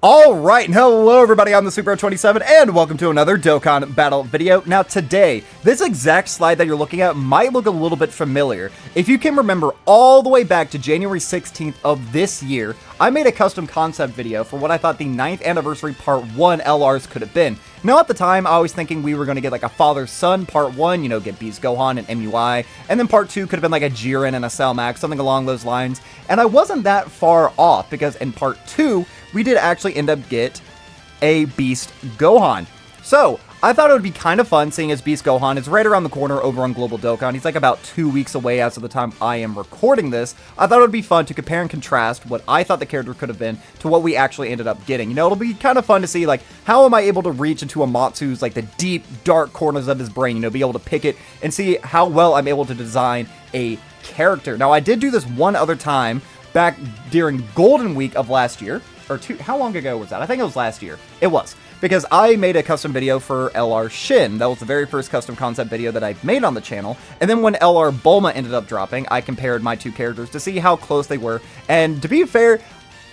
Alright, hello everybody, I'm the Super27, and welcome to another Dokkan battle video. Now today, this exact slide that you're looking at might look a little bit familiar. If you can remember all the way back to January 16th of this year, I made a custom concept video for what I thought the 9th anniversary part 1 LRs could have been. Now at the time, I was thinking we were going to get like a father-son part 1, you know, get Beast Gohan and MUI, and then part 2 could have been like a Jiren and a Cell Max, something along those lines. And I wasn't that far off, because in part 2, we did actually end up get a Beast Gohan. So, I thought it would be kind of fun seeing as Beast Gohan is right around the corner over on Global Dokkan. He's like about 2 weeks away as of the time I am recording this. I thought it would be fun to compare and contrast what I thought the character could have been to what we actually ended up getting. You know, it'll be kind of fun to see, like, how am I able to reach into Amatsu's, like, the deep, dark corners of his brain, you know, be able to pick it and see how well I'm able to design a character. Now, I did do this one other time back during Golden Week of last year. Or two, how long ago was that? I think it was last year. It was. Because I made a custom video for LR Shin. That was the very first custom concept video that I've made on the channel. And then when LR Bulma ended up dropping, I compared my two characters to see how close they were. And to be fair,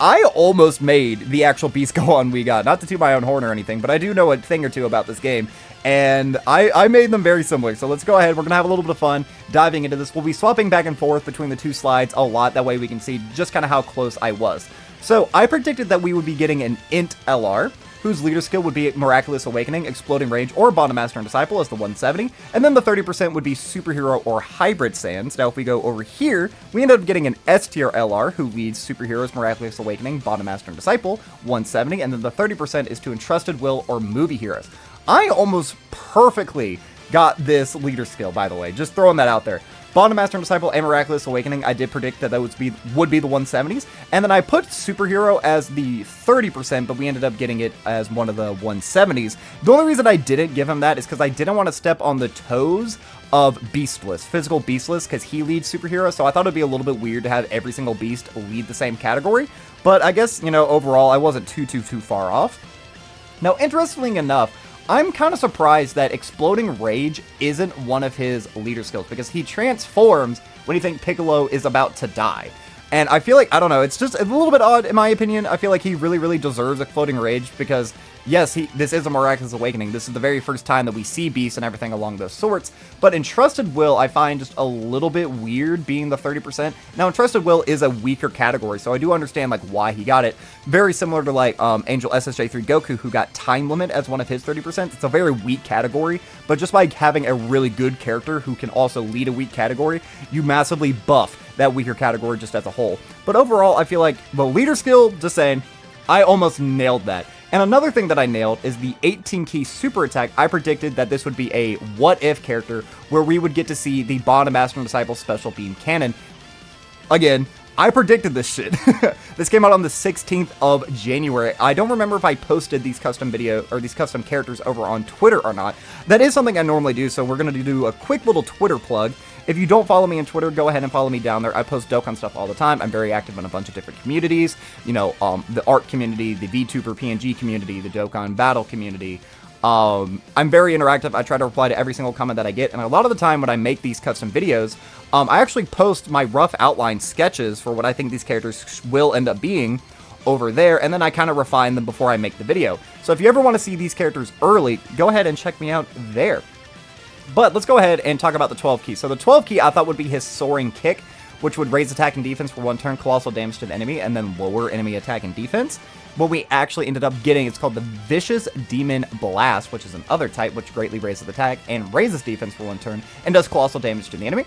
I almost made the actual Beast Gohan we got. Not to toot my own horn or anything, but I do know a thing or two about this game. And I made them very similar. So let's go ahead. We're going to have a little bit of fun diving into this. We'll be swapping back and forth between the two slides a lot. That way we can see just kind of how close I was. So, I predicted that we would be getting an Int LR, whose leader skill would be Miraculous Awakening, Exploding Rage, or Bottom Master and Disciple as the 170, and then the 30% would be Superhero or Hybrid Saiyans. Now, if we go over here, we end up getting an S tier LR, who leads Superheroes, Miraculous Awakening, Bottom Master and Disciple, 170, and then the 30% is to Entrusted Will or Movie Heroes. I almost perfectly got this leader skill, by the way, just throwing that out there. Bottom Master and Disciple and Miraculous Awakening, I did predict that would be the 170s. And then I put Superhero as the 30%, but we ended up getting it as one of the 170s. The only reason I didn't give him that is because I didn't want to step on the toes of Beastless, Physical Beastless, because he leads Superhero, so I thought it'd be a little bit weird to have every single beast lead the same category. But I guess, you know, overall, I wasn't too far off. Now, interestingly enough, I'm kind of surprised that Exploding Rage isn't one of his leader skills, because he transforms when you think Piccolo is about to die. And I feel like, I don't know, it's just a little bit odd in my opinion. I feel like he really deserves Exploding Rage because, yes, this is a Miraculous Awakening. This is the very first time that we see Beast and everything along those sorts. But Entrusted Will, I find just a little bit weird being the 30%. Now, Entrusted Will is a weaker category, so I do understand, like, why he got it. Very similar to, like, Angel SSJ3 Goku, who got Time Limit as one of his 30%. It's a very weak category, but just by having a really good character who can also lead a weak category, you massively buff that weaker category just as a whole. But overall, I feel like the leader skill, just saying, I almost nailed that. And another thing that I nailed is the 18-key super attack. I predicted that this would be a what-if character where we would get to see the Bottom Master and Disciple Special Beam Cannon. Again, I predicted this shit. This came out on the 16th of January. I don't remember if I posted these custom these custom characters over on Twitter or not. That is something I normally do, so we're going to do a quick little Twitter plug. If you don't follow me on Twitter, go ahead and follow me down there. I post Dokkan stuff all the time. I'm very active in a bunch of different communities. You know, the art community, the VTuber PNG community, the Dokkan battle community. I'm very interactive. I try to reply to every single comment that I get. And a lot of the time when I make these custom videos, I actually post my rough outline sketches for what I think these characters will end up being over there. And then I kind of refine them before I make the video. So if you ever want to see these characters early, go ahead and check me out there. But let's go ahead and talk about the 12 key. So the 12 key I thought would be his Soaring Kick, which would raise attack and defense for 1 turn, colossal damage to the enemy, and then lower enemy attack and defense. What we actually ended up getting, it's called the Vicious Demon Blast, which is an other type, which greatly raises attack and raises defense for 1 turn, and does colossal damage to the enemy.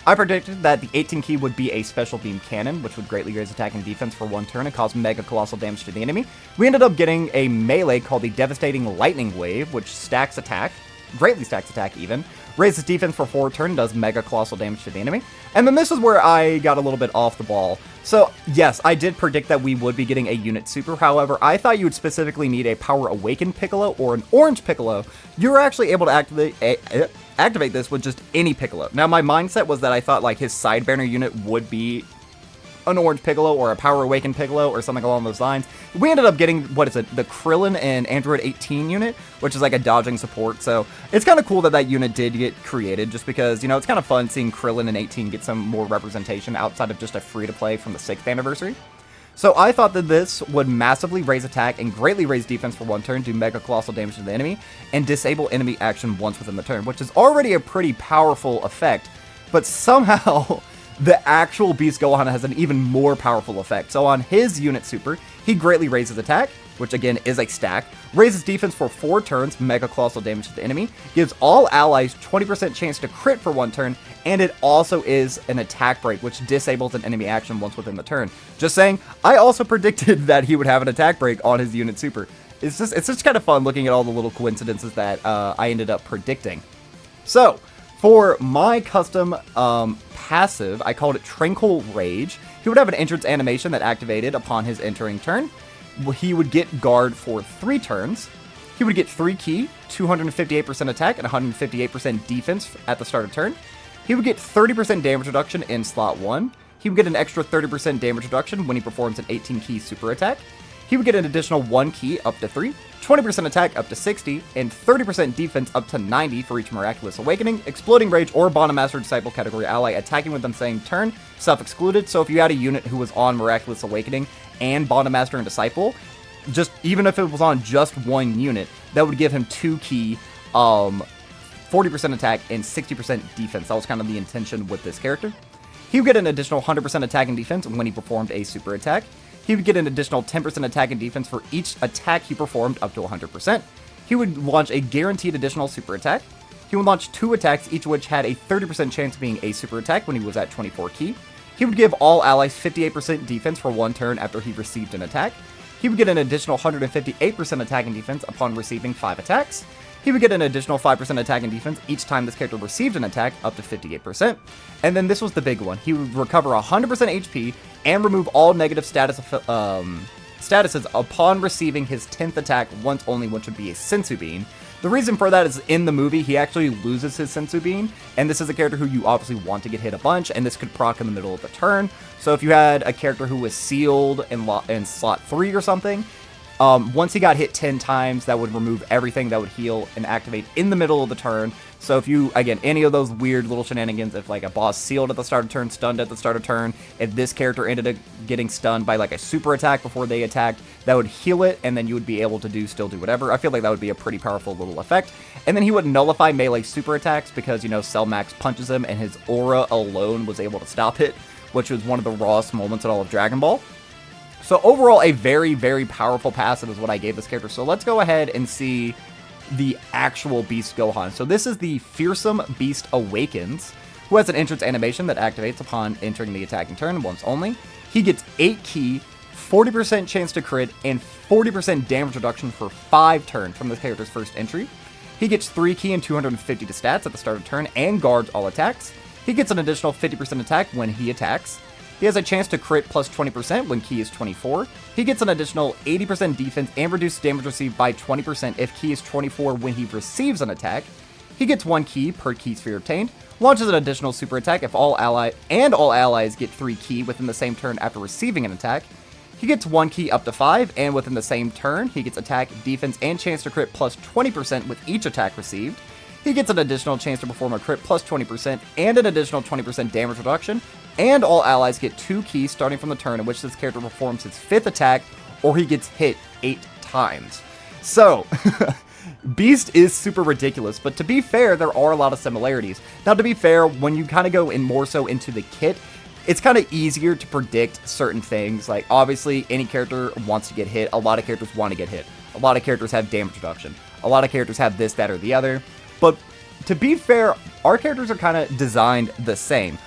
I predicted that the 18 key would be a Special Beam Cannon, which would greatly raise attack and defense for 1 turn and cause mega colossal damage to the enemy. We ended up getting a melee called the Devastating Lightning Wave, which stacks attack, greatly stacks attack even, raises defense for 4 turn, does mega colossal damage to the enemy. And then this is where I got a little bit off the ball. So, yes, I did predict that we would be getting a unit super. However, I thought you would specifically need a Power Awakened Piccolo or an Orange Piccolo. You're actually able to activate this with just any Piccolo. Now, my mindset was that I thought, like, his side banner unit would be an Orange Piccolo or a Power Awakened Piccolo or something along those lines. We ended up getting, what is it, the Krillin and Android 18 unit, which is like a dodging support. So it's kind of cool that that unit did get created, just because, you know, it's kind of fun seeing Krillin and 18 get some more representation outside of just a free-to-play from the 6th anniversary. So I thought that this would massively raise attack and greatly raise defense for 1 turn, do mega colossal damage to the enemy, and disable enemy action once within the turn, which is already a pretty powerful effect, but somehow the actual Beast Gohan has an even more powerful effect. So on his unit super, he greatly raises attack, which again is a stack, raises defense for 4 turns, mega colossal damage to the enemy, gives all allies 20% chance to crit for 1 turn, and it also is an attack break, which disables an enemy action once within the turn. Just saying, I also predicted that he would have an attack break on his unit super. It's just kind of fun looking at all the little coincidences that I ended up predicting. So, for my custom passive, I called it Tranquil Rage. He would have an entrance animation that activated upon his entering turn. He would get guard for 3 turns. He would get 3 ki, 258% attack, and 158% defense at the start of turn. He would get 30% damage reduction in slot 1. He would get an extra 30% damage reduction when he performs an 18 ki super attack. He would get an additional 1 ki up to 3, 20% attack up to 60, and 30% defense up to 90 for each Miraculous Awakening, Exploding Rage, or Bond Master Disciple category ally attacking within the same turn, self-excluded. So if you had a unit who was on Miraculous Awakening and Bond Master and Disciple, just even if it was on just 1 unit, that would give him 2 ki, 40% attack, and 60% defense. That was kind of the intention with this character. He would get an additional 100% attack and defense when he performed a super attack. He would get an additional 10% attack and defense for each attack he performed up to 100%. He would launch a guaranteed additional super attack. He would launch 2 attacks, each of which had a 30% chance of being a super attack when he was at 24 ki. He would give all allies 58% defense for 1 turn after he received an attack. He would get an additional 158% attack and defense upon receiving 5 attacks. He would get an additional 5% attack and defense each time this character received an attack, up to 58%. And then this was the big one. He would recover 100% HP and remove all negative statuses upon receiving his 10th attack once only, which would be a Sensu Bean. The reason for that is in the movie, he actually loses his Sensu Bean, and this is a character who you obviously want to get hit a bunch, and this could proc in the middle of the turn. So if you had a character who was sealed in slot 3 or something, once he got hit 10 times, that would remove everything that would heal and activate in the middle of the turn. So if you, again, any of those weird little shenanigans, if like a boss sealed at the start of turn, stunned at the start of turn, if this character ended up getting stunned by like a super attack before they attacked, that would heal it, and then you would be able to still do whatever. I feel like that would be a pretty powerful little effect. And then he would nullify melee super attacks because, you know, Cell Max punches him and his aura alone was able to stop it, which was one of the rawest moments in all of Dragon Ball. So overall, a very, very powerful passive is what I gave this character. So let's go ahead and see the actual Beast Gohan. So this is the Fearsome Beast Awakens, who has an entrance animation that activates upon entering the attacking turn once only. He gets 8 ki, 40% chance to crit, and 40% damage reduction for 5 turns from this character's first entry. He gets 3 ki and 250 to stats at the start of turn and guards all attacks. He gets an additional 50% attack when he attacks. He has a chance to crit plus 20% when ki is 24. He gets an additional 80% defense and reduced damage received by 20% if ki is 24 when he receives an attack. He gets 1 ki per ki sphere obtained. Launches an additional super attack if all allies get 3 ki within the same turn after receiving an attack. He gets 1 ki up to 5, and within the same turn, he gets attack, defense, and chance to crit plus 20% with each attack received. He gets an additional chance to perform a crit plus 20% and an additional 20% damage reduction, and all allies get 2 ki starting from the turn in which this character performs his 5th attack, or he gets hit 8 times. So, Beast is super ridiculous, but to be fair, there are a lot of similarities. Now, to be fair, when you kind of go in more so into the kit, it's kind of easier to predict certain things. Like, obviously, any character wants to get hit. A lot of characters want to get hit. A lot of characters have damage reduction. A lot of characters have this, that, or the other. But to be fair, our characters are kind of designed the same.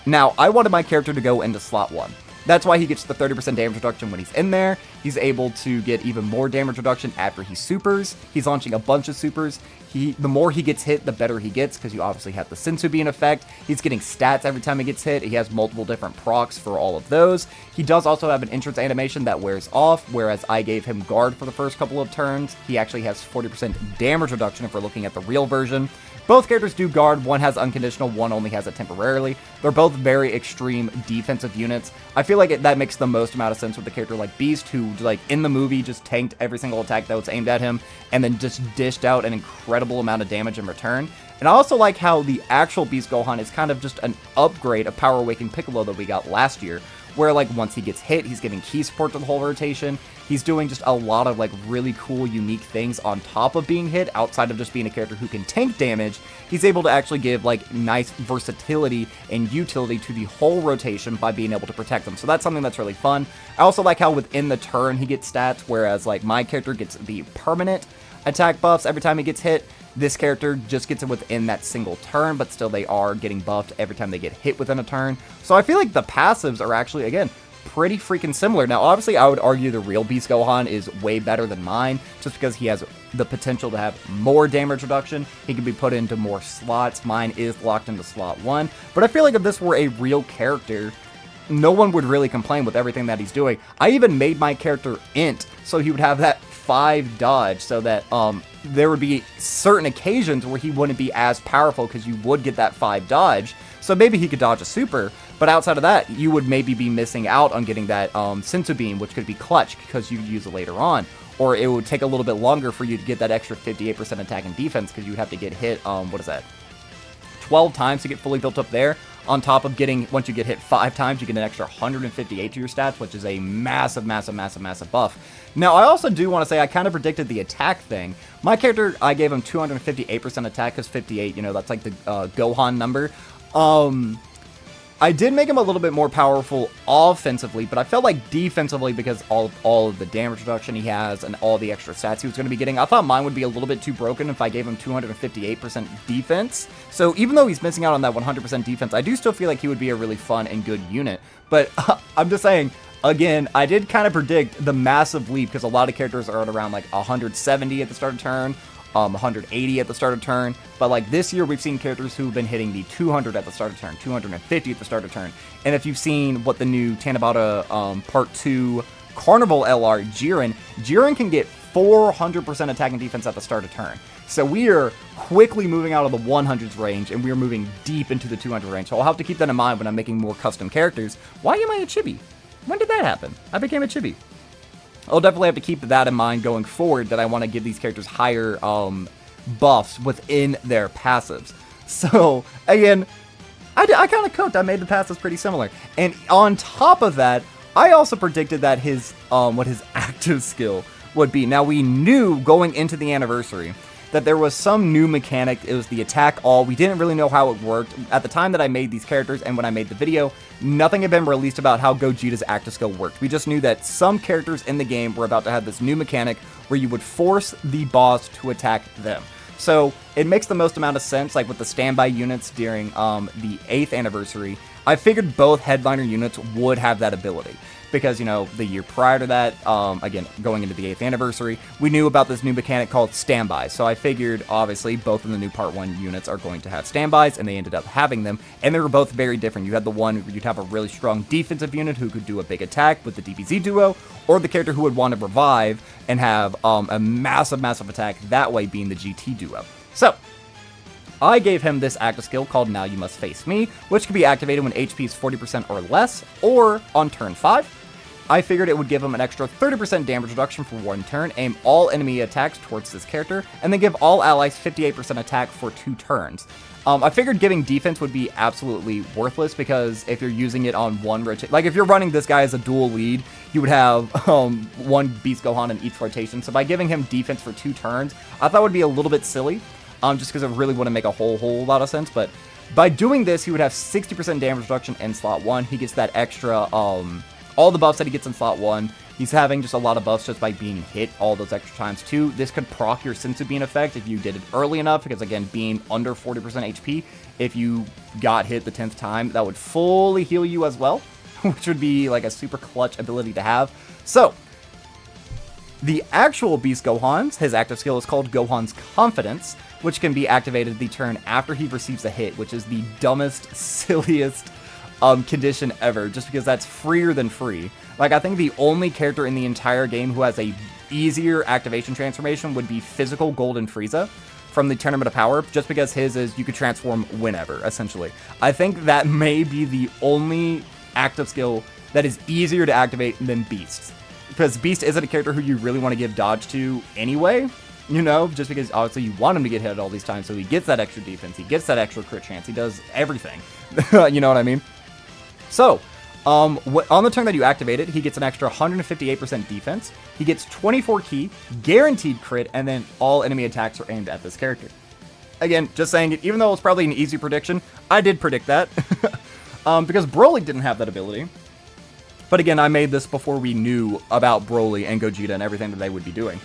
Now, I wanted my character to go into slot 1. That's why he gets the 30% damage reduction when he's in there. He's able to get even more damage reduction after he supers. He's launching a bunch of supers. The more he gets hit, the better he gets, because you obviously have the Sensu Bean effect. He's getting stats every time he gets hit. He has multiple different procs for all of those. He does also have an entrance animation that wears off, whereas I gave him guard for the first couple of turns. He actually has 40% damage reduction if we're looking at the real version. Both characters do guard. One has unconditional, one only has it temporarily. They're both very extreme defensive units. I feel like that makes the most amount of sense with a character like Beast, who, like, in the movie just tanked every single attack that was aimed at him, and then just dished out an incredible amount of damage in return. And I also like how the actual Beast Gohan is kind of just an upgrade of Power Awakening Piccolo that we got last year, where like once he gets hit, he's giving key support to the whole rotation. He's doing just a lot of like really cool, unique things on top of being hit, outside of just being a character who can tank damage. He's able to actually give like nice versatility and utility to the whole rotation by being able to protect them. So that's something that's really fun. I also like how within the turn he gets stats, whereas like my character gets the permanent attack buffs every time he gets hit. This character just gets it within that single turn, but still they are getting buffed every time they get hit within a turn. So I feel like the passives are actually, again, pretty freaking similar. Now, obviously, I would argue the real Beast Gohan is way better than mine, just because he has the potential to have more damage reduction. He can be put into more slots. Mine is locked into slot 1. But I feel like if this were a real character, no one would really complain with everything that he's doing. I even made my character int, so he would have that 5 dodge, so that there would be certain occasions where he wouldn't be as powerful because you would get that 5 dodge. So maybe he could dodge a super, but outside of that, you would maybe be missing out on getting that Sensu Beam, which could be clutch because you could use it later on. Or it would take a little bit longer for you to get that extra 58% attack and defense because you'd have to get hit, 12 times to get fully built up there. On top of getting, once you get hit 5 times, you get an extra 158 to your stats, which is a massive, massive, massive, massive buff. Now, I also do want to say I kind of predicted the attack thing. My character, I gave him 258% attack because 58, you know, that's like the Gohan number. I did make him a little bit more powerful offensively, but I felt like defensively, because all of the damage reduction he has and all the extra stats he was going to be getting, I thought mine would be a little bit too broken if I gave him 258% defense. So even though he's missing out on that 100% defense, I do still feel like he would be a really fun and good unit. But I'm just saying, again, I did kind of predict the massive leap, because a lot of characters are at around like 170 at the start of turn, 180 at the start of turn, but like this year we've seen characters who've been hitting the 200 at the start of turn, 250 at the start of turn. And if you've seen what the new Tanabata Part 2 Carnival LR Jiren can get 400% attack and defense at the start of turn. So we are quickly moving out of the 100s range, and we are moving deep into the 200 range. So I'll have to keep that in mind when I'm making more custom characters. Why am I a chibi? When did that happen? I became a chibi. I'll definitely have to keep that in mind going forward, that I want to give these characters higher buffs within their passives. So, again, I kind of cooked. I made the passives pretty similar. And on top of that, I also predicted that his what his active skill would be. Now, we knew going into the anniversary that there was some new mechanic. It was the attack all. We didn't really know how it worked. At the time that I made these characters and when I made the video, nothing had been released about how Gogeta's active skill worked. We just knew that some characters in the game were about to have this new mechanic where you would force the boss to attack them. So it makes the most amount of sense, like with the standby units during the 8th anniversary. I figured both headliner units would have that ability. Because, you know, the year prior to that, again, going into the 8th anniversary, we knew about this new mechanic called standby. So I figured, obviously, both of the new Part 1 units are going to have standbys, and they ended up having them. And they were both very different. You had the one where you'd have a really strong defensive unit who could do a big attack with the DBZ duo, or the character who would want to revive and have a massive, massive attack, that way being the GT duo. So I gave him this active skill called Now You Must Face Me, which can be activated when HP is 40% or less, or on turn 5. I figured it would give him an extra 30% damage reduction for 1 turn, aim all enemy attacks towards this character, and then give all allies 58% attack for 2 turns. I figured giving defense would be absolutely worthless, because if you're using it on one rotation, like if you're running this guy as a dual lead, you would have 1 Beast Gohan in each rotation. So by giving him defense for 2 turns, I thought would be a little bit silly, just because it really wouldn't make a whole lot of sense. But by doing this, he would have 60% damage reduction in slot 1. He gets that extra, all the buffs that he gets in slot 1. He's having just a lot of buffs just by being hit all those extra times too. This could proc your Sensu Bean effect if you did it early enough, because again, being under 40% HP, if you got hit the 10th time, that would fully heal you as well, which would be like a super clutch ability to have. So, the actual Beast Gohan's, his active skill is called Gohan's Confidence, which can be activated the turn after he receives a hit, which is the dumbest, silliest condition ever, just because that's freer than free. Like, I think the only character in the entire game who has a easier activation transformation would be Physical Golden Frieza from the Tournament of Power, just because his is you could transform whenever, essentially. I think that may be the only active skill that is easier to activate than Beast's, because Beast isn't a character who you really want to give dodge to anyway, you know, just because obviously you want him to get hit all these times, so he gets that extra defense, he gets that extra crit chance, he does everything. You know what I mean? So, On the turn that you activate it, he gets an extra 158% defense. He gets 24 ki, guaranteed crit, and then all enemy attacks are aimed at this character. Again, just saying it, even though it's probably an easy prediction, I did predict that. Because Broly didn't have that ability. But again, I made this before we knew about Broly and Gogeta and everything that they would be doing.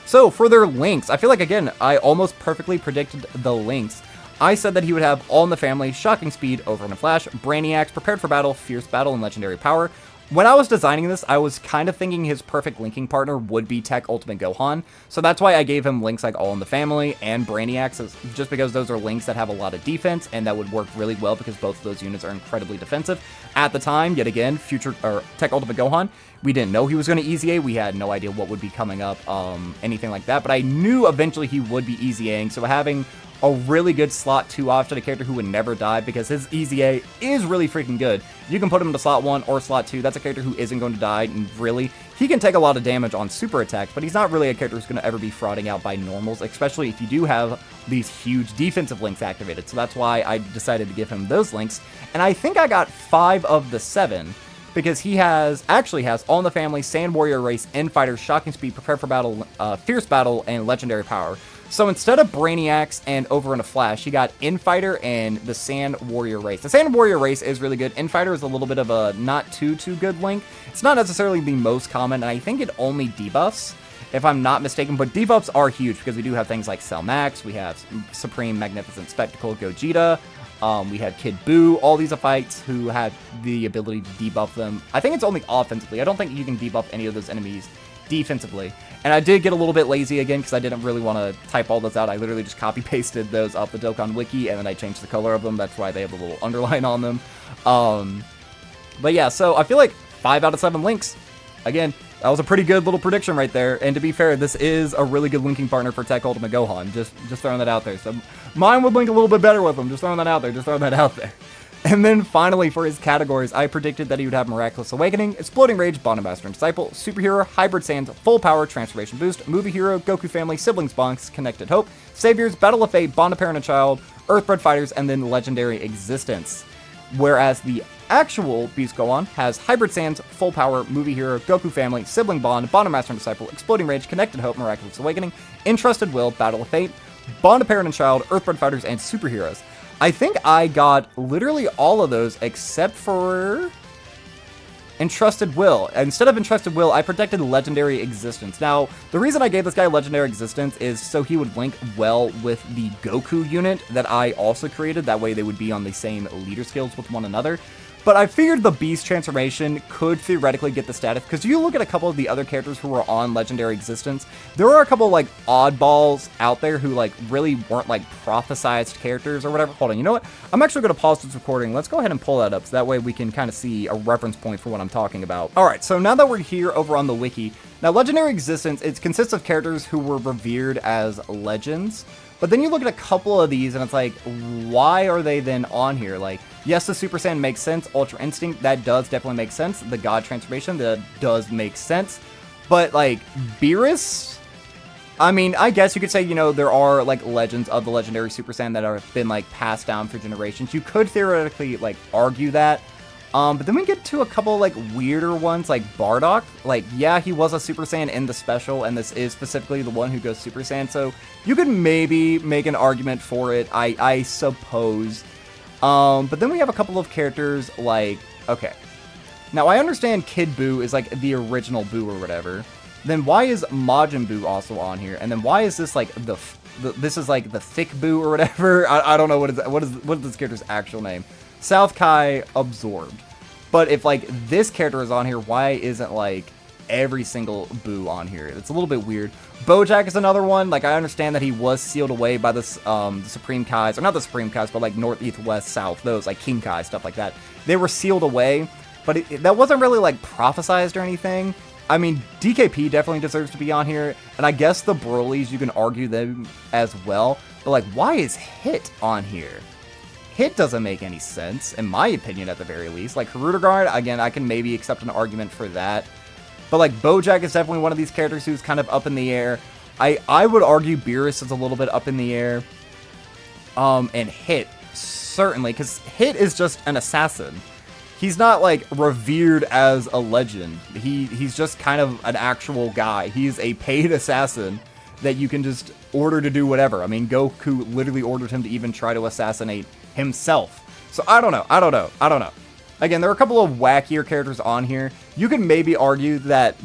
So, for their links, I feel like, again, I almost perfectly predicted the links. I said that he would have All in the Family, Shocking Speed, Over in a Flash, Brainiacs, Prepared for Battle, Fierce Battle, and Legendary Power. When I was designing this, I was kind of thinking his perfect linking partner would be Tech Ultimate Gohan, so that's why I gave him links like All in the Family and Brainiacs, just because those are links that have a lot of defense, and that would work really well because both of those units are incredibly defensive. At the time, yet again, Tech Ultimate Gohan, we didn't know he was going to Easy A, we had no idea what would be coming up, anything like that, but I knew eventually he would be Easy Aing, so having a really good slot 2 option, a character who would never die, because his Easy A is really freaking good. You can put him into slot 1 or slot 2. That's a character who isn't going to die, and really, he can take a lot of damage on super attacks, but he's not really a character who's going to ever be frauding out by normals, especially if you do have these huge defensive links activated. So that's why I decided to give him those links, and I think I got 5 of the 7, because he actually has All in the Family, Sand Warrior Race, Infighter, Shocking Speed, Prepare for Battle, Fierce Battle, and Legendary Power. So instead of Brainiacs and Over in a Flash, you got Infighter and the Sand Warrior Race. The Sand Warrior Race is really good. Infighter is a little bit of a not too good link. It's not necessarily the most common, and I think it only debuffs, if I'm not mistaken. But debuffs are huge because we do have things like Cell Max, we have Supreme Magnificent Spectacle Gogeta, we have Kid Buu, all these fights who have the ability to debuff them. I think it's only offensively. I don't think you can debuff any of those enemies defensively. And I did get a little bit lazy again because I didn't really want to type all those out. I literally just copy-pasted those off the Dokkan Wiki, and then I changed the color of them. That's why they have a little underline on them. But yeah, so I feel like 5 out of 7 links. Again, that was a pretty good little prediction right there. And to be fair, this is a really good linking partner for Tech Ultimate Gohan. Just throwing that out there. So mine would link a little bit better with him. Just throwing that out there. Just throwing that out there. And then finally, for his categories, I predicted that he would have Miraculous Awakening, Exploding Rage, Bond Master and Disciple, Superhero, Hybrid Sands, Full Power, Transformation Boost, Movie Hero, Goku Family, Siblings Bonks, Connected Hope, Saviors, Battle of Fate, Bond of Parent and Child, Earthbred Fighters, and then Legendary Existence. Whereas the actual Beast Gohan has Hybrid Sands, Full Power, Movie Hero, Goku Family, Sibling Bond, Bond of Master and Disciple, Exploding Rage, Connected Hope, Miraculous Awakening, Entrusted Will, Battle of Fate, Bond of Parent and Child, Earthbred Fighters, and Superheroes. I think I got literally all of those except for Entrusted Will. Instead of Entrusted Will, I predicted Legendary Existence. Now, the reason I gave this guy Legendary Existence is so he would link well with the Goku unit that I also created. That way they would be on the same leader skills with one another. But I figured the Beast transformation could theoretically get the status, because you look at a couple of the other characters who were on Legendary Existence, there are a couple of, like, oddballs out there who, like, really weren't, like, prophesized characters or whatever. Hold on, you know what? I'm actually going to pause this recording. Let's go ahead and pull that up, so that way we can kind of see a reference point for what I'm talking about. Alright, so now that we're here over on the wiki, now Legendary Existence, it consists of characters who were revered as legends, but then you look at a couple of these and it's like, why are they then on here? Like, yes, the Super Saiyan makes sense. Ultra Instinct, that does definitely make sense. The God Transformation, that does make sense. But, like, Beerus? I mean, I guess you could say, you know, there are, like, legends of the legendary Super Saiyan that have been, like, passed down for generations. You could theoretically, like, argue that. But then we get to a couple, like, weirder ones, like Bardock. Like, yeah, he was a Super Saiyan in the special, and this is specifically the one who goes Super Saiyan, so you could maybe make an argument for it, I suppose. But then we have a couple of characters like, okay. Now, I understand Kid Buu is, like, the original Buu or whatever. Then why is Majin Buu also on here? And then why is this, like, this is, like, the Thick Buu or whatever? I don't know what is this character's actual name. South Kai Absorbed. But if, like, this character is on here, why isn't, like, every single Buu on here? It's a little bit weird. Bojack is another one. Like, I understand that he was sealed away by the Supreme Kais, or not the Supreme Kais, but, like, North, East, West, South, those, like, King Kai, stuff like that. They were sealed away, but that wasn't really, like, prophesized or anything. I mean, DKP definitely deserves to be on here, and I guess the Broly's, you can argue them as well, but, like, why is Hit on here? Hit doesn't make any sense, in my opinion, at the very least. Like, Hirudegarn, again, I can maybe accept an argument for that. But, like, Bojack is definitely one of these characters who's kind of up in the air. I would argue Beerus is a little bit up in the air. And Hit, certainly, because Hit is just an assassin. he's not like revered as a legend. He's just kind of an actual guy. He's a paid assassin that you can just order to do whatever. I mean, Goku literally ordered him to even try to assassinate himself. So I don't know. Again, there are a couple of wackier characters on here. You could maybe argue that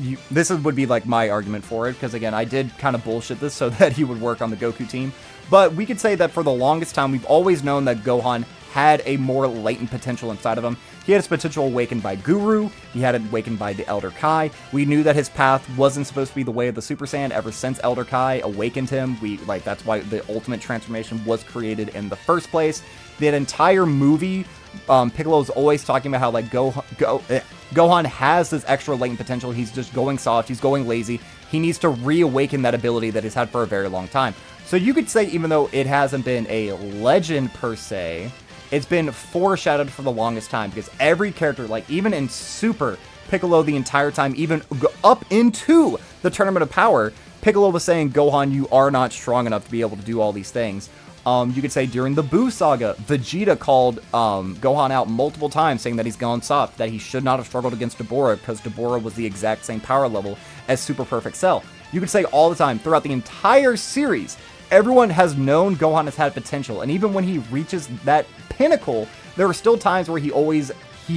would be like my argument for it, because again, I did kind of bullshit this so that he would work on the Goku team. But we could say that for the longest time, we've always known that Gohan had a more latent potential inside of him. He had his potential awakened by Guru. He had it awakened by the Elder Kai. We knew that his path wasn't supposed to be the way of the Super Saiyan ever since Elder Kai awakened him. That's why the ultimate transformation was created in the first place. That entire movie, Piccolo's always talking about how like Gohan has this extra latent potential. He's just going soft. He's going lazy. He needs to reawaken that ability that he's had for a very long time. So you could say, even though it hasn't been a legend per se, it's been foreshadowed for the longest time, because every character, like even in Super, Piccolo the entire time, even up into the Tournament of Power, Piccolo was saying, Gohan, you are not strong enough to be able to do all these things. You could say during the Buu Saga, Vegeta called Gohan out multiple times, saying that he's gone soft, that he should not have struggled against Dabura, because Dabura was the exact same power level as Super Perfect Cell. You could say all the time, throughout the entire series, everyone has known Gohan has had potential, and even when he reaches that pinnacle, there are still times where he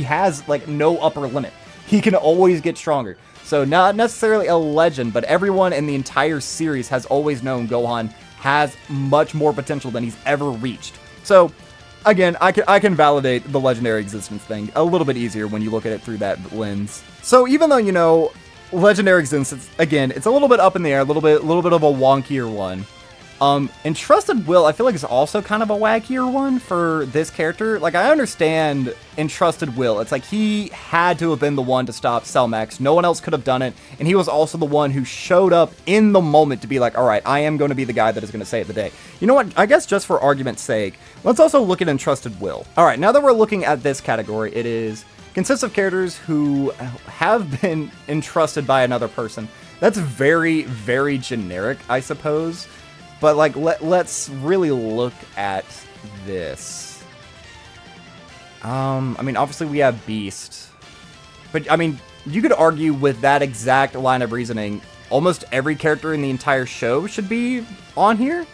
has like no upper limit. He can always get stronger. So not necessarily a legend, but everyone in the entire series has always known Gohan has much more potential than he's ever reached. So again, I can validate the legendary existence thing a little bit easier when you look at it through that lens. So even though, you know, legendary existence, again, it's a little bit up in the air, a little bit of a wonkier one. Entrusted Will, I feel like, is also kind of a wackier one for this character. Like, I understand Entrusted Will. It's like he had to have been the one to stop Cellmax. No one else could have done it. And he was also the one who showed up in the moment to be like, all right, I am going to be the guy that is going to save the day. You know what? I guess just for argument's sake, let's also look at Entrusted Will. All right, now that we're looking at this category, consists of characters who have been entrusted by another person. That's very, very generic, I suppose. But, like, let's really look at this. I mean, obviously we have Beast. But, I mean, you could argue with that exact line of reasoning, almost every character in the entire show should be on here.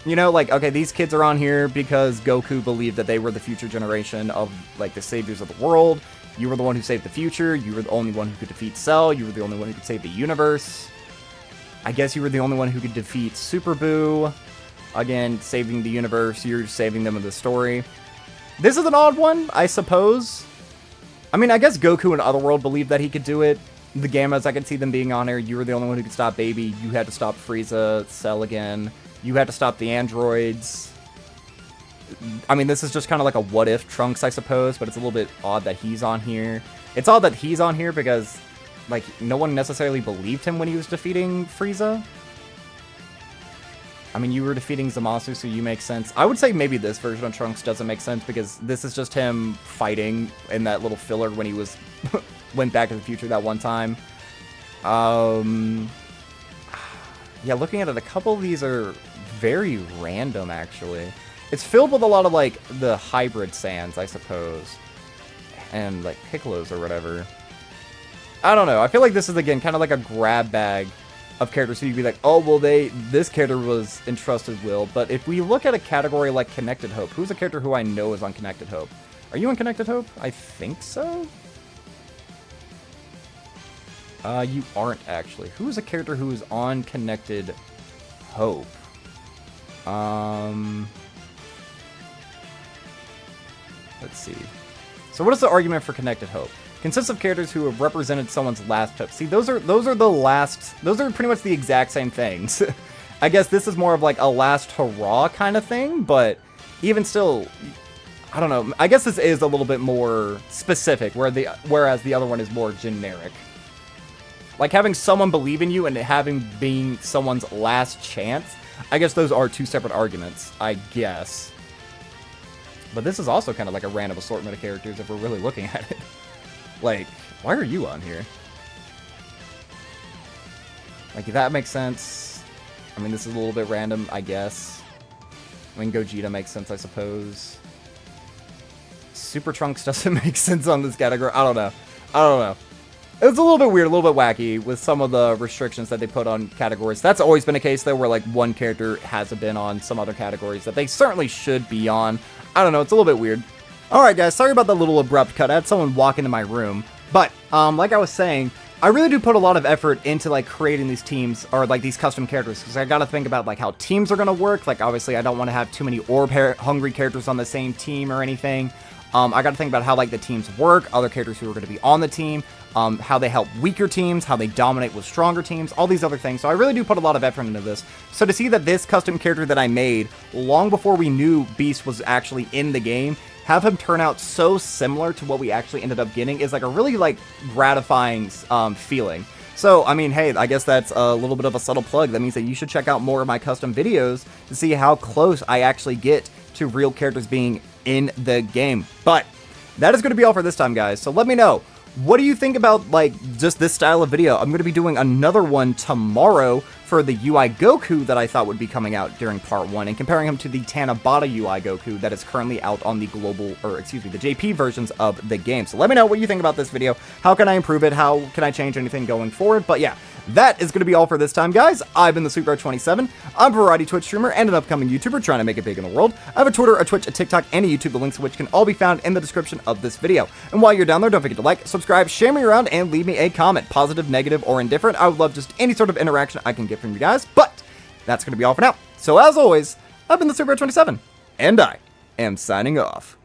You know, like, okay, these kids are on here because Goku believed that they were the future generation of, like, the saviors of the world. You were the one who saved the future. You were the only one who could defeat Cell. You were the only one who could save the universe. I guess you were the only one who could defeat Super Buu. Again, saving the universe, you're saving them in the story. This is an odd one, I suppose. I mean, I guess Goku in Otherworld believed that he could do it. The Gammas, I could see them being on here. You were the only one who could stop Baby. You had to stop Frieza, Cell again. You had to stop the androids. I mean, this is just kind of like a what-if Trunks, I suppose, but it's a little bit odd that he's on here. It's odd that he's on here because, like, no one necessarily believed him when he was defeating Frieza. I mean, you were defeating Zamasu, so you make sense. I would say maybe this version of Trunks doesn't make sense because this is just him fighting in that little filler when he was went back to the future that one time. Yeah, looking at it, a couple of these are very random, actually. It's filled with a lot of, like, the hybrid Saiyans, I suppose. And, like, Piccolos or whatever. I don't know. I feel like this is, again, kind of like a grab bag of characters. So you'd be like, oh, well, this character was Entrusted Will. But if we look at a category like Connected Hope, who's a character who I know is on Connected Hope? Are you on Connected Hope? I think so. You aren't, actually. Who is a character who is on Connected Hope? Let's see. So what is the argument for Connected Hope? Consists of characters who have represented someone's last hope. See, those are pretty much the exact same things. I guess this is more of like a last hurrah kind of thing, but even still, I don't know. I guess this is a little bit more specific, whereas the other one is more generic. Like having someone believe in you and having being someone's last chance. I guess those are two separate arguments, I guess. But this is also kind of like a random assortment of characters if we're really looking at it. Like, why are you on here? Like, if that makes sense. I mean, this is a little bit random, I guess. I mean, Gogeta makes sense, I suppose. Super Trunks doesn't make sense on this category. I don't know. It's a little bit weird, a little bit wacky with some of the restrictions that they put on categories. That's always been a case, though, where, like, one character hasn't been on some other categories that they certainly should be on. I don't know, it's a little bit weird. Alright, guys, sorry about the little abrupt cut. I had someone walk into my room. But, like I was saying, I really do put a lot of effort into, like, creating these teams, or, like, these custom characters, because I gotta think about, like, how teams are gonna work. Like, obviously, I don't want to have too many orb-hungry characters on the same team or anything. I got to think about how, like, the teams work, other characters who are going to be on the team, how they help weaker teams, how they dominate with stronger teams, all these other things. So I really do put a lot of effort into this. So to see that this custom character that I made, long before we knew Beast was actually in the game, have him turn out so similar to what we actually ended up getting is, like, a really, like, gratifying feeling. So, I mean, hey, I guess that's a little bit of a subtle plug. That means that you should check out more of my custom videos to see how close I actually get to real characters being in the game. But that is going to be all for this time, guys. So let me know, what do you think about, like, just this style of video? I'm going to be doing another one tomorrow for the UI Goku that I thought would be coming out during part 1, and comparing him to the Tanabata UI Goku that is currently out on the global, or excuse me, the JP versions of the game. So let me know what you think about this video. How can I improve it? How can I change anything going forward? But yeah, that is going to be all for this time, guys. I've been the Sweetbro27. I'm a variety Twitch streamer and an upcoming YouTuber trying to make it big in the world. I have a Twitter, a Twitch, a TikTok, and a YouTube, the links of which can all be found in the description of this video. And while you're down there, don't forget to like, subscribe, share me around, and leave me a comment. Positive, negative, or indifferent. I would love just any sort of interaction I can get from you guys. But that's going to be all for now. So as always, I've been the Sweetbro27, and I am signing off.